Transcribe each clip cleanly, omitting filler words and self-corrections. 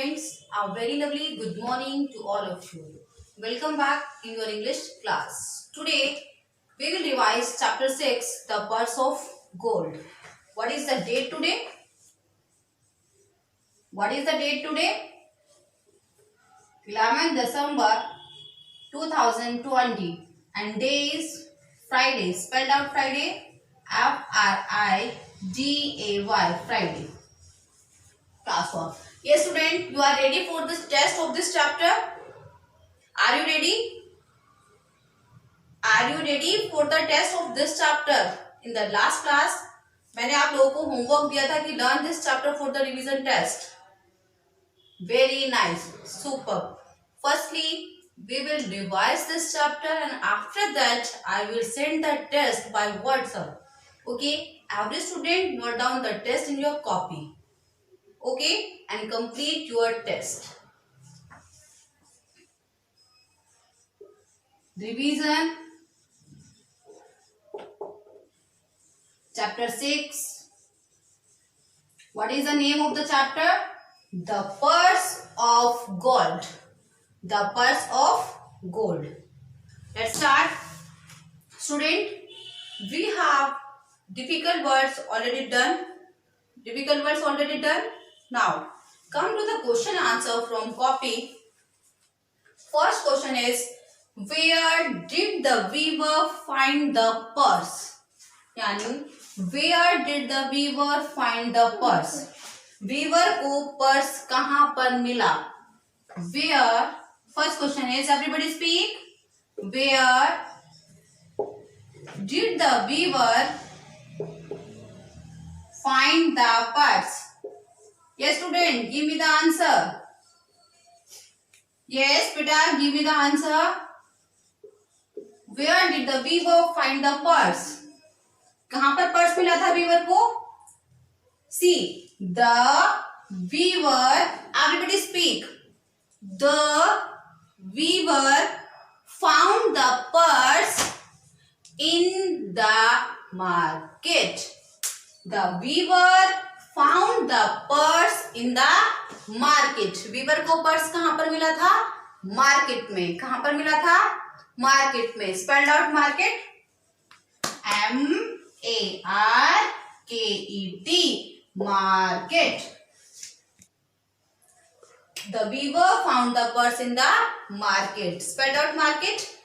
students, a very lovely good morning to all of you. Welcome back in your English class. Today we will revise chapter 6, the purse of gold. What is the date today? What is the date today? 11th December 2020 and day is Friday. Spelled out Friday, Friday, Friday. Class 1. Yes student, you are ready for this test of this chapter? Are you ready? Are you ready for the test of this chapter? In the last class, मैंने आप लोगों को homework दिया था कि learn this chapter for the revision test. Very nice, superb. Firstly, we will revise this chapter and after that, I will send the test by WhatsApp. Okay, every student note down the test in your copy. Okay, and complete your test. Revision. Chapter 6. What is the name of the chapter? The purse of gold. The purse of gold. Let's start. Student, we have difficult words already done. Difficult words already done. Now, come to the question answer from copy. First question is, where did the weaver find the purse? यानी where did the weaver find the purse? Weaver को purse कहाँ पर मिला? Where? First question is, everybody speak. Where did the weaver find the purse? Yes, student, give me the answer. Yes, Peter, give me the answer. Where did the weaver find the purse? कहाँ पर purse मिला था Weaver को? See, the weaver, everybody speak. The weaver found the purse in the market. The weaver found the purse in the market. Weaver को purse कहाँ पर मिला था? मार्केट में. कहाँ पर मिला था? मार्केट में. Spelled out market. M-A-R-K-E-T. Market. The weaver found the purse in the market. Spelled out market.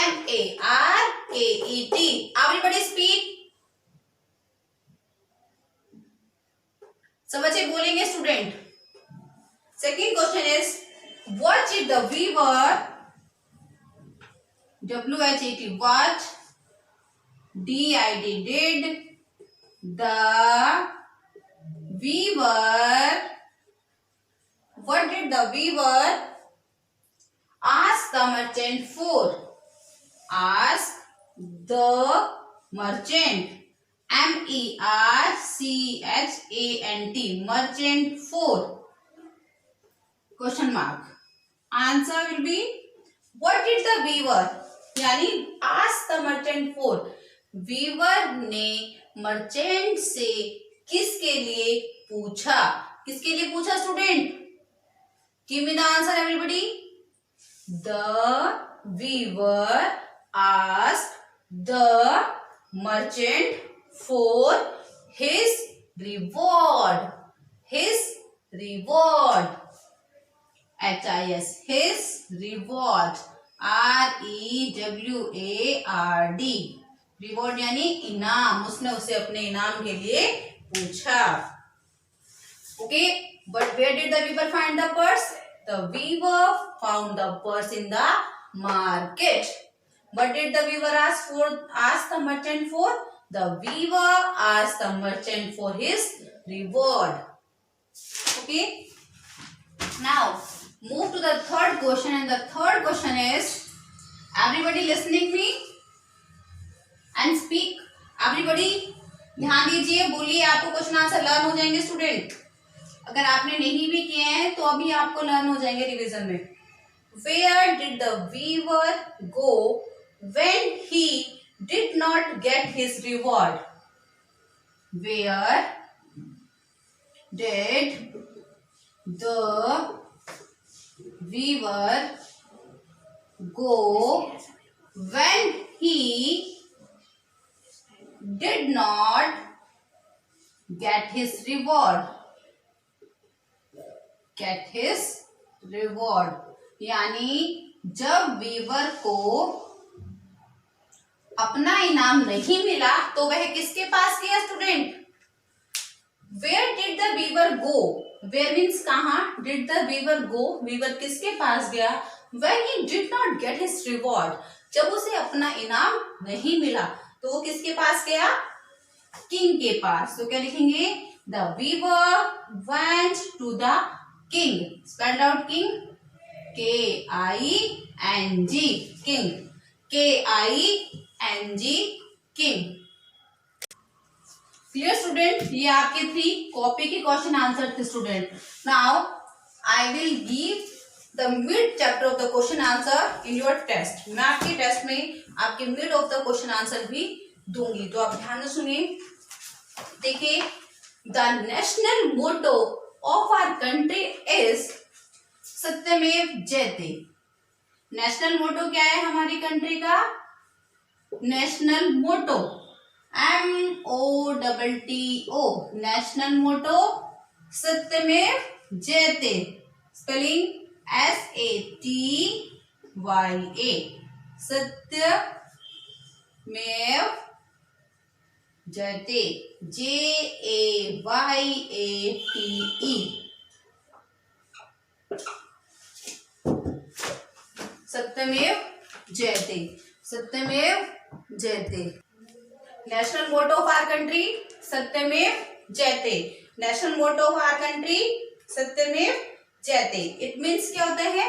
M-A-R-K-E-T. Everybody speak. सब बच्चे बोलेंगे student. Second question is, what did the weaver, W-H-A-T, what D-I-D, did the weaver, what did the weaver ask the merchant for? Ask the merchant. M-E-R-C-H-A-N-T. Merchant for. Question mark. Answer will be, what did the weaver, यानी ask the merchant for. Weaver ने merchant से किसके लिए पूछा? किसके लिए पूछा student? Give me the answer everybody. The weaver asked the merchant for his reward. His reward. H-I-S. His reward. R-E-W-A-R-D. Reward यानी इनाम. उसने उसे अपने इनाम के लिए पूछा. Okay, but where did the weaver find the purse? The weaver found the purse in the market. What did the weaver ask the merchant for? The weaver asked the merchant for his reward. Okay. Now move to the third question, and the third question is, everybody listening me and speak. Everybody ध्यान दीजिए, बोलिए. आपको question answer learn हो जाएंगे student. अगर आपने नहीं भी किए हैं तो अभी आपको लर्न हो जाएंगे रिवीजन में. Where did the weaver go when he did not get his reward? Where did the weaver go when he did not get his reward? Get his reward यानी जब वीवर को अपना इनाम नहीं मिला तो वह किसके पास गया student? Where did the weaver go? Where means कहाँ? Did the weaver go? Weaver किसके पास गया? When he did not get his reward, जब उसे अपना इनाम नहीं मिला तो वो किसके पास गया? किंग के पास. तो क्या लिखेंगे? The weaver went to the king. Spell out king. K-I-N-G. King. K-I-N-G. King. Clear student? ये आपके 3 कॉपी के क्वेश्चन आंसर थे student. Now I will give the mid chapter of the question answer in your test. मैं आपके test में आपके mid of the question answer भी दूंगी, तो आप ध्यान से सुनिए. देखिए, the national motto of our country is Satyameva Jayate. National motto क्या है हमारी कंट्री का? National motto MOTTO. National motto Satyameva जयते. Spelling SATYA. Satyameva Jayate. JAYATE. Satyameva Jayate. Satyameva Jayate. National motto of our country Satyameva Jayate. National motto of our country Satyameva Jayate. It means क्या होता है?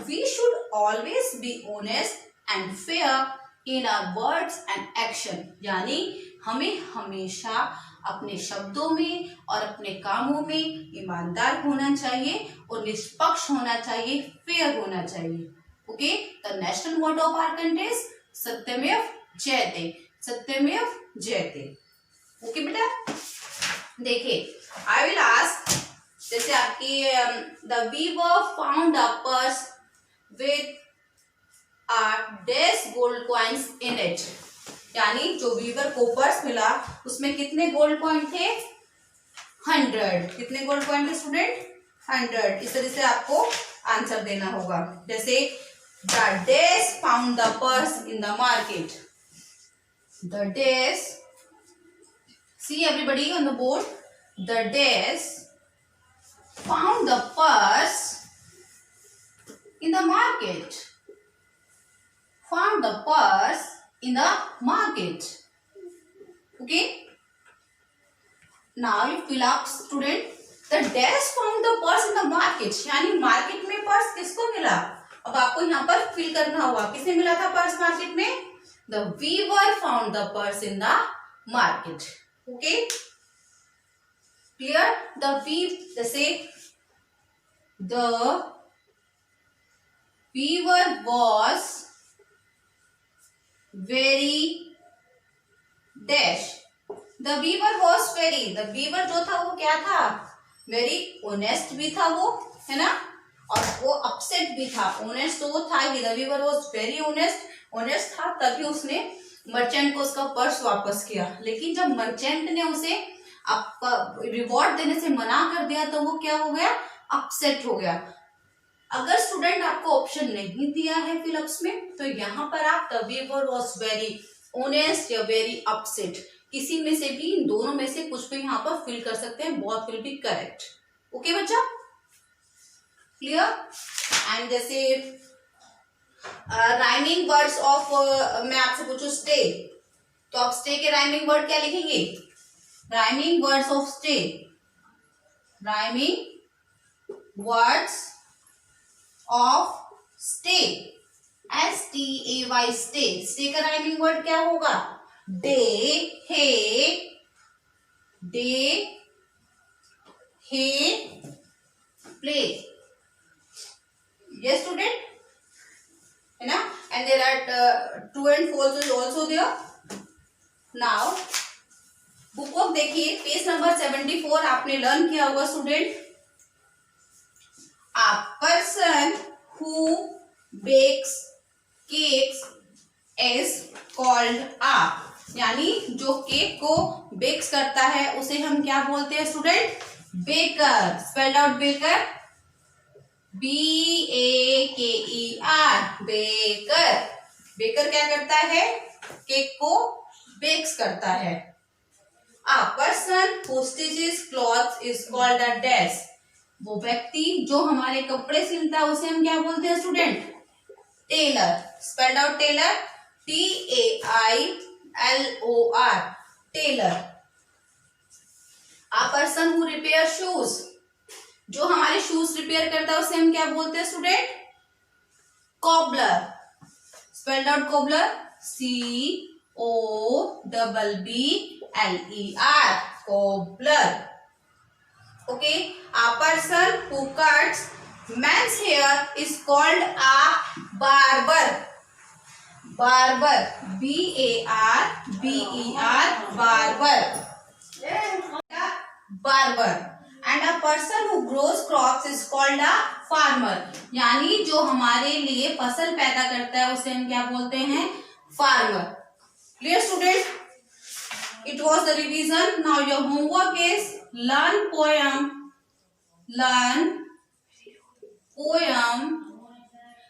We should always be honest and fair in our words and action. यानी हमें हमेशा अपने शब्दों में और अपने कामों में ईमानदार होना चाहिए और निष्पक्ष होना चाहिए, फेयर होना चाहिए. Okay, the national motto of our country is Satyameva Jayate. Satyameva जयते. ओके बेटा, देखिए आई विल आस्क. जैसे आपकी the weaver found a purse with dash gold coins in it. यानी जो वीवर को पर्स मिला उसमें कितने गोल्ड कॉइन थे? 100. कितने गोल्ड कॉइन थे स्टूडेंट? 100. इस तरह से आपको आंसर देना होगा. जैसे the dash found the purse in the market. The days, see everybody on the board. The days found the purse in the market. Found the purse in the market. Okay. Now you fill up student. The days found the purse in the market. यानी market में purse किसको मिला? अब आपको यहाँ पर fill करना होगा. किसे मिला था पर्स मार्केट में? The weaver found the purse in the market. Okay, clear? जैसे the weaver was very dash. The weaver was very. The weaver जो था वो क्या था? Very honest भी था वो, है ना? और वो upset भी था. Honest तो वो था ही. The weaver was very honest. Honest था, तभी उसने मर्चेंट को उसका पर्स वापस किया. लेकिन जब मर्चेंट ने उसे रिवॉर्ड देने से मना कर दिया तो वो क्या हो गया? अपसेट हो गया. अगर स्टूडेंट आपको ऑप्शन नहीं दिया है फिलअप्स में तो यहाँ पर आप the weaver was very honest या वेरी अपसेट, किसी में से भी, इन दोनों में से कुछ भी यहाँ पर फिल कर सकते हैं. Both will be correct. Okay बच्चा, क्लियर? एंड जैसे राइमिंग वर्ड्स ऑफ, मैं आपसे पूछूं स्टे, तो आप स्टे के राइमिंग वर्ड क्या लिखेंगे? Rhyming words of stay. Rhyming words of stay. STAY stay. Stay का राइमिंग वर्ड क्या होगा? डे, हे, प्ले. Yes student, है ना? And there are true and false is also there. Now book book देखिए, page number 74 आपने learn किया होगा student. A person who bakes cakes is called a, यानी जो केक को बेक्स करता है उसे हम क्या बोलते हैं student? Baker. Spelled out baker, BAKER, baker. Baker क्या करता है? केक को बेक्स करता है. A person who stitches clothes is called a dash. वो व्यक्ति जो हमारे कपड़े सिलता है उसे हम क्या बोलते हैं student? Tailor. Spelled out tailor, TAILOR, tailor. A person who repairs shoes, जो हमारे शूज रिपेयर करता है उसे हम क्या बोलते हैं student? Cobbler. Spelled out cobbler, COBBLER, cobbler. Okay, a person who cuts men's hair is called a barber. Barber, BARBER, barber. Barber. And a person who grows crops is called a farmer. यानी जो हमारे लिए फसल पैदा करता है उसे हम क्या बोलते हैं? Farmer. Clear student? It was the revision. Now your homework is learn poem,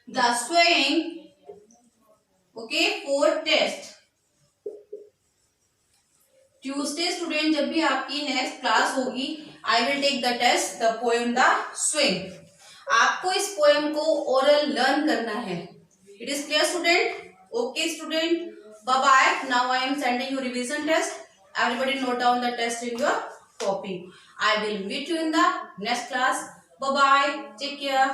The Swing. Okay, for test. Tuesday student जब भी आपकी नेक्स्ट क्लास होगी, I will take the test the poem the swing. आपको इस poem को oral learn करना है. It is clear student? Okay student, bye bye. Now I am sending you revision test. Everybody note down the test in your copy. I will meet you in the next class. Bye bye, take care.